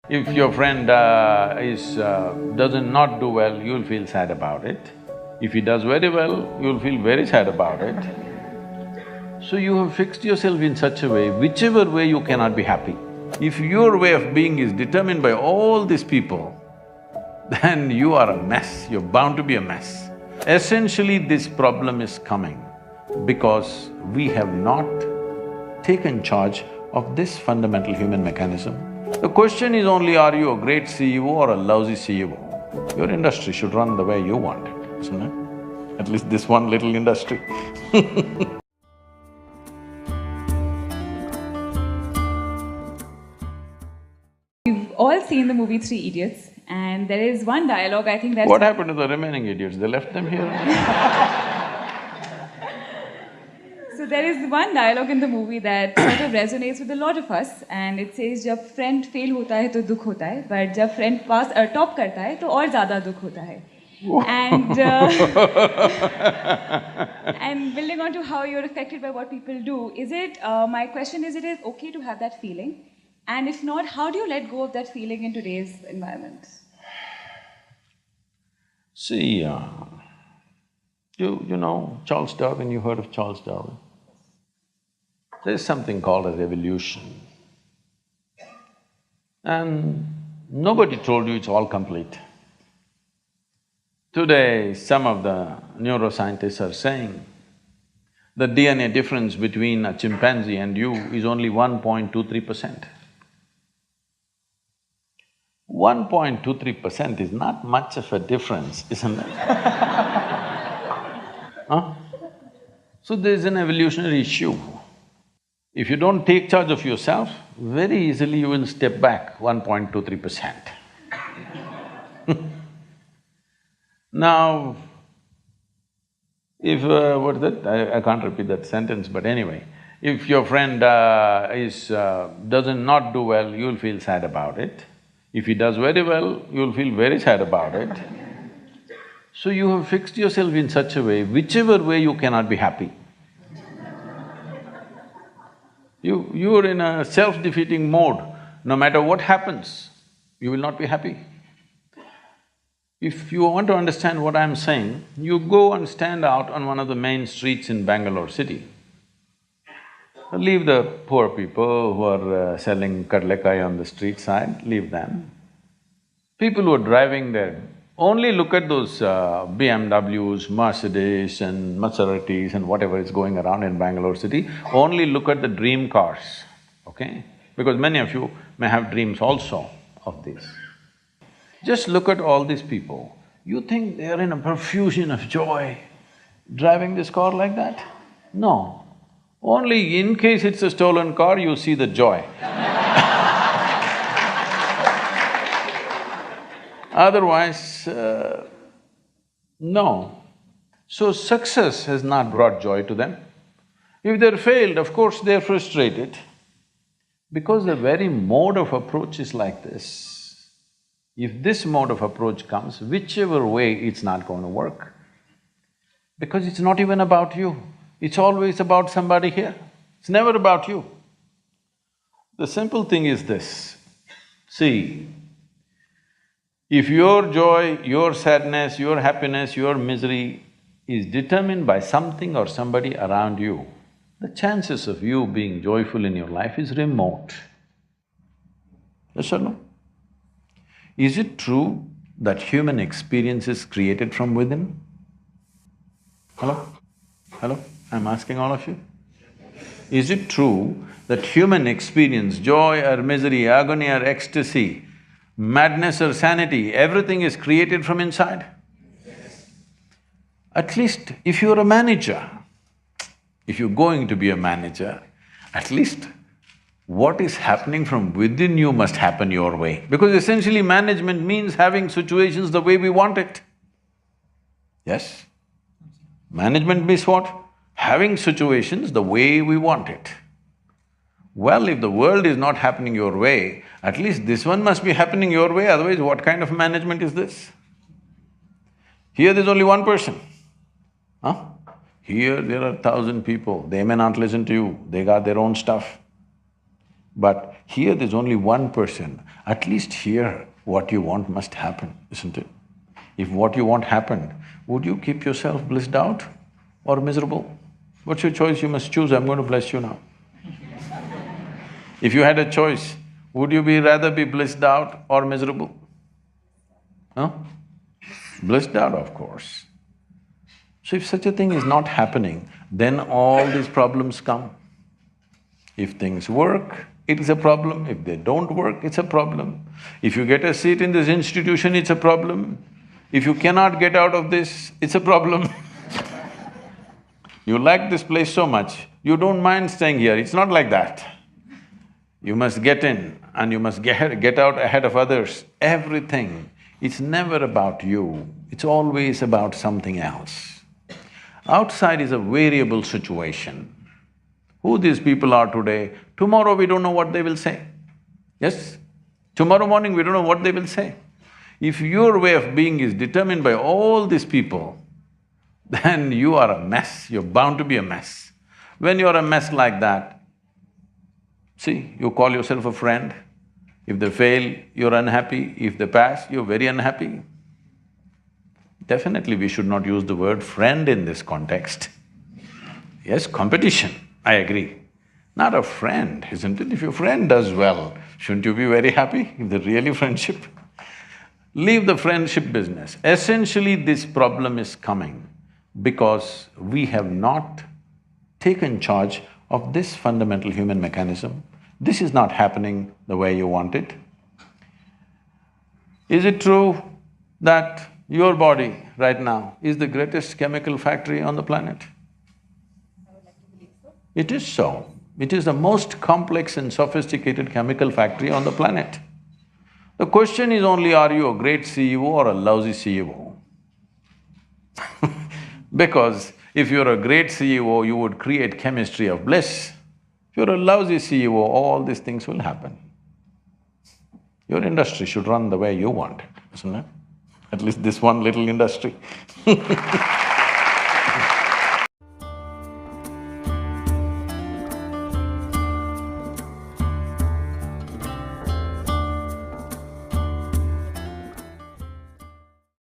If your friend doesn't not do well, you'll feel sad about it. If he does very well, you'll feel very sad about it. So you have fixed yourself in such a way, whichever way you cannot be happy. If your way of being is determined by all these people, then you are a mess, you're bound to be a mess. Essentially, this problem is coming because we have not taken charge of this fundamental human mechanism. The question is only, are you a great CEO or a lousy CEO? Your industry should run the way you want it, isn't it? At least this one little industry We've all seen the movie Three Idiots, and there is one dialogue I think that's… What happened to the remaining idiots? They left them here? So there is one dialogue in the movie that sort of resonates with a lot of us, and it says, "जब friend fail होता है तो दुख होता है, but जब friend pass top करता है तो और ज़्यादा दुख होता है." And building on to how you're affected by what people do, my question is, it is okay to have that feeling? And if not, how do you let go of that feeling in today's environment? See, you know Charles Darwin, you heard of Charles Darwin? There's something called as evolution. And nobody told you it's all complete. Today, some of the neuroscientists are saying the DNA difference between a chimpanzee and you is only 1.23%. 1.23% is not much of a difference, isn't it? Huh? So there's an evolutionary issue. If you don't take charge of yourself, very easily you will step back 1.23%. Now, if… what is that? I can't repeat that sentence, but anyway, if your friend doesn't not do well, you'll feel sad about it. If he does very well, you'll feel very sad about it. So you have fixed yourself in such a way, whichever way you cannot be happy. You're in a self-defeating mode. No matter what happens, you will not be happy. If you want to understand what I'm saying, you go and stand out on one of the main streets in Bangalore city. Leave the poor people who are selling kadlekai on the street side, leave them. People who are driving there, only look at those BMWs, Mercedes and Maseratis and whatever is going around in Bangalore city, only look at the dream cars, okay? Because many of you may have dreams also of this. Just look at all these people, you think they are in a profusion of joy driving this car like that? No. Only in case it's a stolen car, you see the joy. Otherwise, no. So success has not brought joy to them. If they're failed, of course they're frustrated, because the very mode of approach is like this. If this mode of approach comes, whichever way, it's not going to work. Because it's not even about you, it's always about somebody here. It's never about you. The simple thing is this, see, if your joy, your sadness, your happiness, your misery is determined by something or somebody around you, the chances of you being joyful in your life is remote. Yes or no? Is it true that human experience is created from within? Hello? Hello? I'm asking all of you. Is it true that human experience, joy or misery, agony or ecstasy, madness or sanity, everything is created from inside? At least if you're a manager, if you're going to be a manager, at least what is happening from within you must happen your way. Because essentially management means having situations the way we want it. Yes? Management means what? Having situations the way we want it. Well, if the world is not happening your way, at least this one must be happening your way, otherwise what kind of management is this? Here there's only one person, huh? Here there are 1,000 people, they may not listen to you, they got their own stuff. But here there's only one person. At least here, what you want must happen, isn't it? If what you want happened, would you keep yourself blissed out or miserable? What's your choice? You must choose. I'm going to bless you now. If you had a choice, would you rather be blissed out or miserable? Huh? Blissed out, of course. So if such a thing is not happening, then all these problems come. If things work, it is a problem. If they don't work, it's a problem. If you get a seat in this institution, it's a problem. If you cannot get out of this, it's a problem. You like this place so much, you don't mind staying here. It's not like that. You must get in and you must get out ahead of others. Everything, it's never about you, it's always about something else. Outside is a variable situation. Who these people are today, tomorrow we don't know what they will say. Yes? Tomorrow morning we don't know what they will say. If your way of being is determined by all these people, then you are a mess, you're bound to be a mess. When you're a mess like that, see, you call yourself a friend. If they fail, you're unhappy. If they pass, you're very unhappy. Definitely we should not use the word friend in this context. Yes, competition, I agree. Not a friend, isn't it? If your friend does well, shouldn't you be very happy if they're really friendship? Leave the friendship business. Essentially, this problem is coming because we have not taken charge of this fundamental human mechanism. This is not happening the way you want it. Is it true that your body right now is the greatest chemical factory on the planet? It is so. It is the most complex and sophisticated chemical factory on the planet. The question is only, are you a great CEO or a lousy CEO? Because if you're a great CEO, you would create chemistry of bliss. If you're a lousy CEO, all these things will happen. Your industry should run the way you want it, isn't it? At least this one little industry